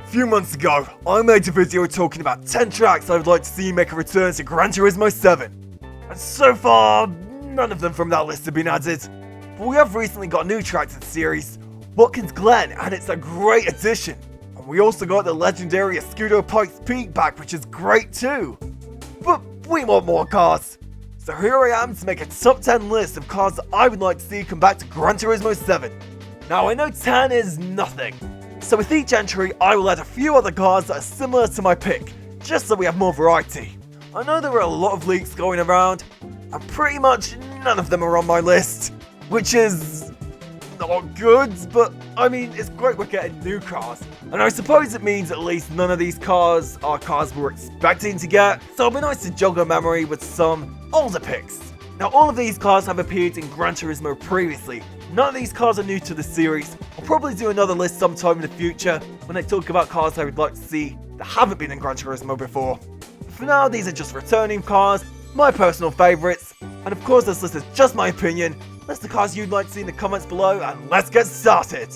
few months ago, I made a video talking about 10 tracks I would like to see make a return to Gran Turismo 7. And so far, none of them from that list have been added. But we have recently got a new track to the series, Watkins Glen, and it's a great addition. And we also got the legendary Escudo Pikes Peak back, which is great too. But we want more cars. So here I am to make a top 10 list of cars that I would like to see come back to Gran Turismo 7. Now I know 10 is nothing. So with each entry, I will add a few other cars that are similar to my pick, just so we have more variety. I know there are a lot of leaks going around, and pretty much none of them are on my list, which is not good, but I mean, it's great we're getting new cars, and I suppose it means at least none of these cars are cars we're expecting to get, so it'll be nice to jog our memory with some older picks. Now all of these cars have appeared in Gran Turismo previously. None of these cars are new to the series. I'll probably do another list sometime in the future when I talk about cars I would like to see that haven't been in Gran Turismo before. For now, these are just returning cars, my personal favourites, and of course this list is just my opinion. List the cars you'd like to see in the comments below, and let's get started!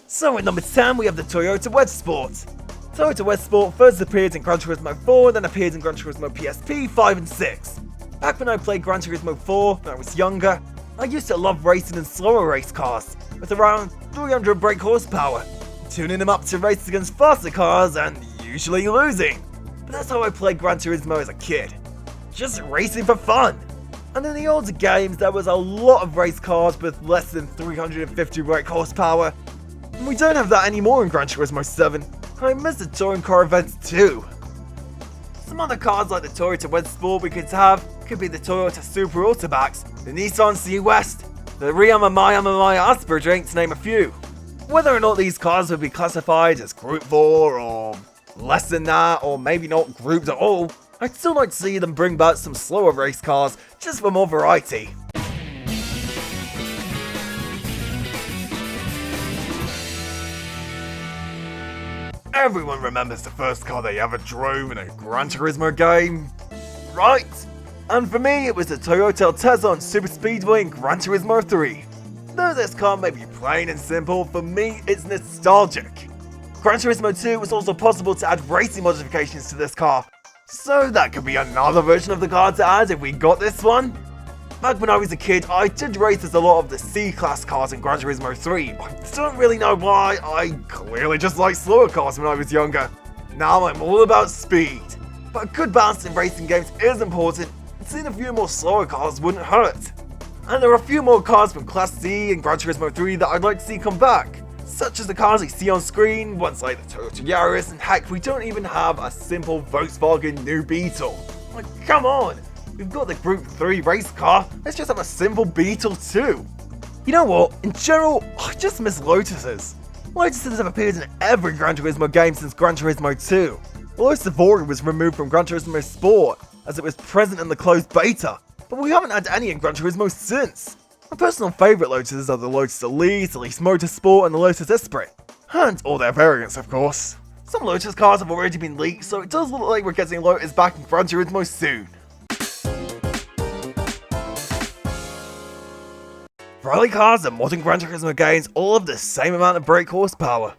So at number 10 we have the Toyota WEDSSPORT. Toyota WEDSSPORT first appeared in Gran Turismo 4, then appeared in Gran Turismo PSP 5 and 6. Back when I played Gran Turismo 4, when I was younger, I used to love racing in slower race cars, with around 300 brake horsepower, tuning them up to race against faster cars and usually losing. But that's how I played Gran Turismo as a kid, just racing for fun. And in the older games there was a lot of race cars with less than 350 brake horsepower, and we don't have that anymore in Gran Turismo 7, and I miss the touring car events too. Some other cars like the Toyota WEDSSPORT we could have could be the Toyota Supra Autobacks, the Nissan C West, the Yamaha Asper drink, to name a few. Whether or not these cars would be classified as Group 4 or less than that, or maybe not grouped at all, I'd still like to see them bring back some slower race cars just for more variety. Everyone remembers the first car they ever drove in a Gran Turismo game, right? And for me, it was the Toyota ALTEZZA on Super Speedway in Gran Turismo 3. Though this car may be plain and simple, for me, it's nostalgic. Gran Turismo 2 was also possible to add racing modifications to this car, so that could be another version of the car to add if we got this one. Back when I was a kid, I did race as a lot of the C-Class cars in Gran Turismo 3, but I don't really know why. I clearly just liked slower cars when I was younger. Now I'm all about speed. But a good balance in racing games is important, and seeing a few more slower cars wouldn't hurt. And there are a few more cars from Class C in Gran Turismo 3 that I'd like to see come back, such as the cars you see on screen, ones like the Toyota Yaris, and heck, we don't even have a simple Volkswagen New Beetle. Like, come on! We've got the Group 3 race car, let's just have a simple Beetle too. You know what, in general, I just miss Lotuses. Lotuses have appeared in every Gran Turismo game since Gran Turismo 2. Lotus Evora was removed from Gran Turismo Sport, as it was present in the closed beta, but we haven't had any in Gran Turismo since. My personal favourite Lotuses are the Lotus Elise Motorsport, and the Lotus Esprit, and all their variants of course. Some Lotus cars have already been leaked, so it does look like we're getting Lotus back in Gran Turismo soon. Rally cars and modern Gran Turismo games all have the same amount of brake horsepower.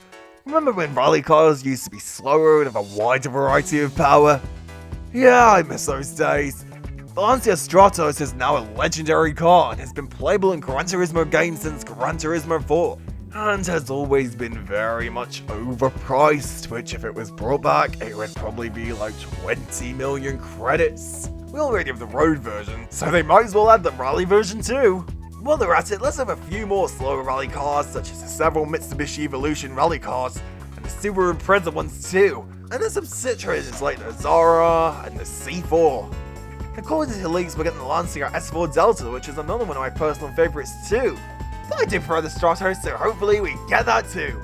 Remember when rally cars used to be slower and have a wider variety of power? Yeah, I miss those days. The Lancia STRATOS is now a legendary car and has been playable in Gran Turismo games since Gran Turismo 4, and has always been very much overpriced, which if it was brought back, it would probably be like 20 million credits. We already have the road version, so they might as well add the rally version too. While they're at it, let's have a few more slower rally cars, such as the several Mitsubishi Evolution rally cars, and the Subaru Impreza ones too, and there's some Citroens like the Zara and the C4. According to leaks, we're getting the Lancia S4 Delta, which is another one of my personal favourites too. But I do prefer the Stratos, so hopefully we get that too.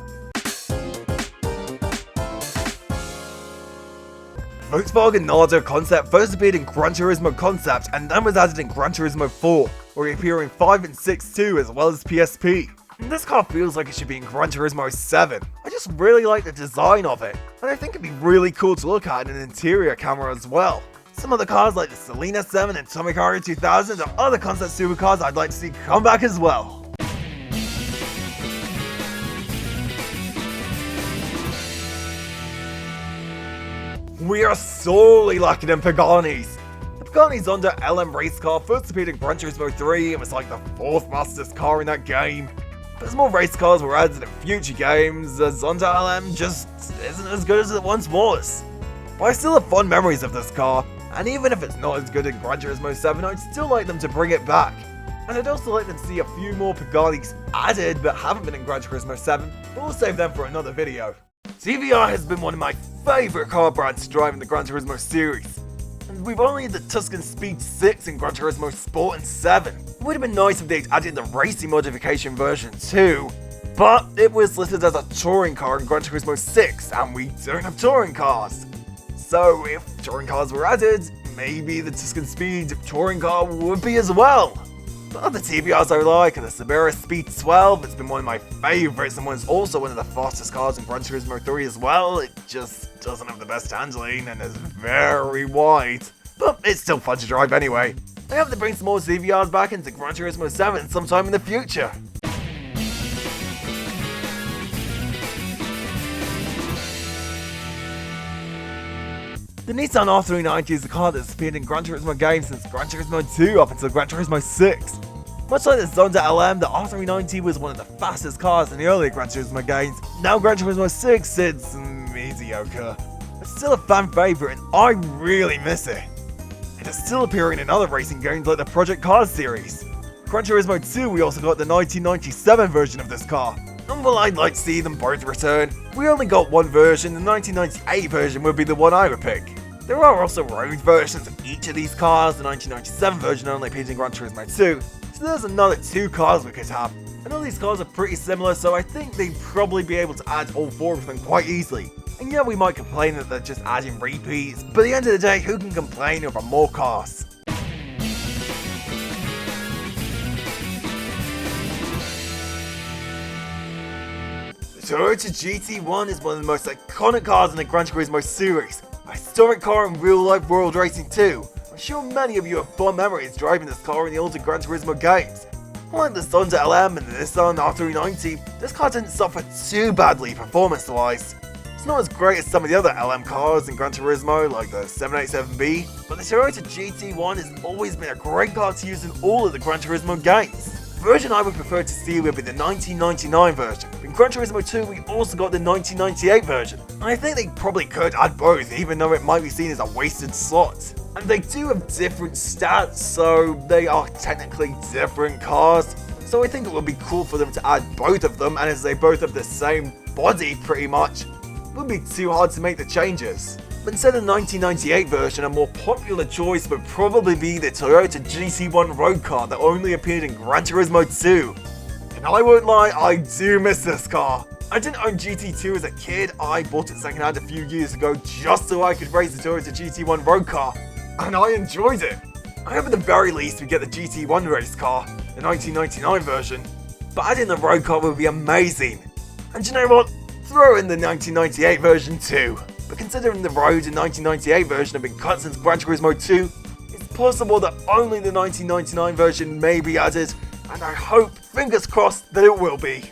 Volkswagen Nardo concept first appeared in Gran Turismo Concept and then was added in Gran Turismo 4, where it appeared in 5 and 6 too, as well as PSP. And this car feels like it should be in Gran Turismo 7. I just really like the design of it, and I think it'd be really cool to look at in an interior camera as well. Some other cars like the Selena 7 and Tomicaria 2000 are other concept supercars I'd like to see come back as well. we are sorely lacking in Paganis. The Pagani Zonda LM race car first appeared in Gran Turismo 3 and was like the 4th fastest car in that game. But as more race cars were added in future games, the Zonda LM just isn't as good as it once was. But I still have fond memories of this car, and even if it's not as good in Gran Turismo 7, I'd still like them to bring it back. And I'd also like them to see a few more Paganis added but haven't been in Gran Turismo 7, but we'll save them for another video. TVR has been one of my favourite car brands to drive in the Gran Turismo series. And we've only had the Tuscan Speed 6 in Gran Turismo Sport and 7. It would have been nice if they'd added the racing modification version too, but it was listed as a touring car in Gran Turismo 6, and we don't have touring cars. So if touring cars were added, maybe the Tuscan Speed touring car would be as well. But other TVRs I like are the Subaru Speed 12, it's been one of my favourites and was also one of the fastest cars in Gran Turismo 3 as well. It just doesn't have the best handling and is very wide, but it's still fun to drive anyway. I hope they bring some more TVRs back into Gran Turismo 7 sometime in the future. The Nissan R390 is a car that's appeared in Gran Turismo games since Gran Turismo 2 up until Gran Turismo 6. Much like the Zonda LM, the R390 was one of the fastest cars in the earlier Gran Turismo games. Now Gran Turismo 6, it's mediocre. It's still a fan favourite and I really miss it. It is still appearing in other racing games like the Project Cars series. Gran Turismo 2, we also got the 1997 version of this car. And while I'd like to see them both return, we only got one version, the 1998 version would be the one I would pick. There are also road versions of each of these cars, the 1997 version only appears in Gran Turismo 2, so there's another 2 cars we could have. And all these cars are pretty similar, so I think they'd probably be able to add all 4 of them quite easily. And yeah, we might complain that they're just adding repeats, but at the end of the day, who can complain over more cars? The Toyota GT1 is one of the most iconic cars in the Gran Turismo series. A historic car in real-life world racing too. I'm sure many of you have fond memories driving this car in the older Gran Turismo games. Like the Zonda LM and the Nissan R390, this car didn't suffer too badly performance-wise. It's not as great as some of the other LM cars in Gran Turismo, like the 787B, but the Toyota GT1 has always been a great car to use in all of the Gran Turismo games. The version I would prefer to see would be the 1999 version. In Gran Turismo 2, we also got the 1998 version. And I think they probably could add both, even though it might be seen as a wasted slot. And they do have different stats, so they are technically different cars. So I think it would be cool for them to add both of them, and as they both have the same body pretty much, it wouldn't be too hard to make the changes. But instead of the 1998 version, a more popular choice would probably be the Toyota GT1 road car that only appeared in Gran Turismo 2. And I won't lie, I do miss this car. I didn't own GT2 as a kid, I bought it secondhand a few years ago just so I could race the Toyota GT1 road car, and I enjoyed it. I hope at the very least we get the GT1 race car, the 1999 version, but adding the road car would be amazing. And you know what? Throw in the 1998 version too. But considering the road and 1998 version have been cut since Gran Turismo 2, it's possible that only the 1999 version may be added, and I hope, fingers crossed, that it will be.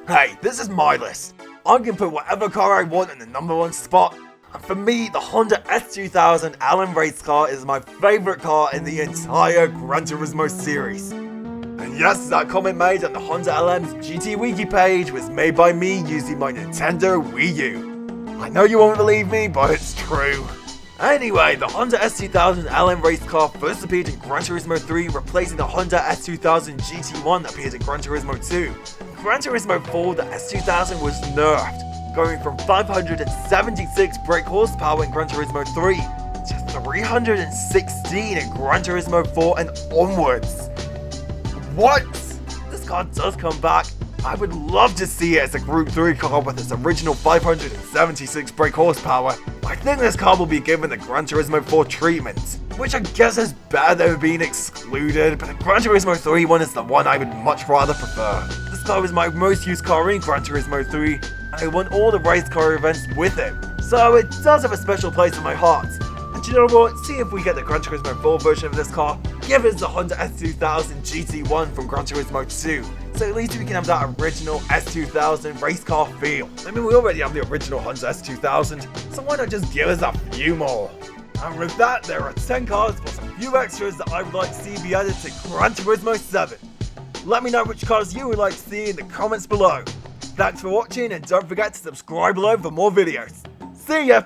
Hey, this is my list. I can put whatever car I want in the #1 spot. And for me, the Honda S2000 LM race car is my favourite car in the entire Gran Turismo series. And yes, that comment made on the Honda LM's GT Wiki page was made by me using my Nintendo Wii U. I know you won't believe me, but it's true. Anyway, the Honda S2000 LM race car first appeared in Gran Turismo 3, replacing the Honda S2000 GT1 that appeared in Gran Turismo 2. In Gran Turismo 4, the S2000 was nerfed, going from 576 brake horsepower in Gran Turismo 3 to 316 in Gran Turismo 4 and onwards. What? This car does come back. I would love to see it as a Group 3 car with its original 576 brake horsepower. I think this car will be given the Gran Turismo 4 treatment, which I guess is better than being excluded, but the Gran Turismo 3 one is the one I would much rather prefer. This car was my most used car in Gran Turismo 3, and I won all the race car events with it, so it does have a special place in my heart. And you know what, see if we get the Gran Turismo 4 version of this car, give us the Honda S2000 GT1 from Gran Turismo 2, so at least we can have that original S2000 race car feel. I mean, we already have the original Honda S2000, so why not just give us a few more? And with that, there are 10 cars plus a few extras that I would like to see be added to Gran Turismo 7. Let me know which cars you would like to see in the comments below. Thanks for watching, and don't forget to subscribe below for more videos. See ya!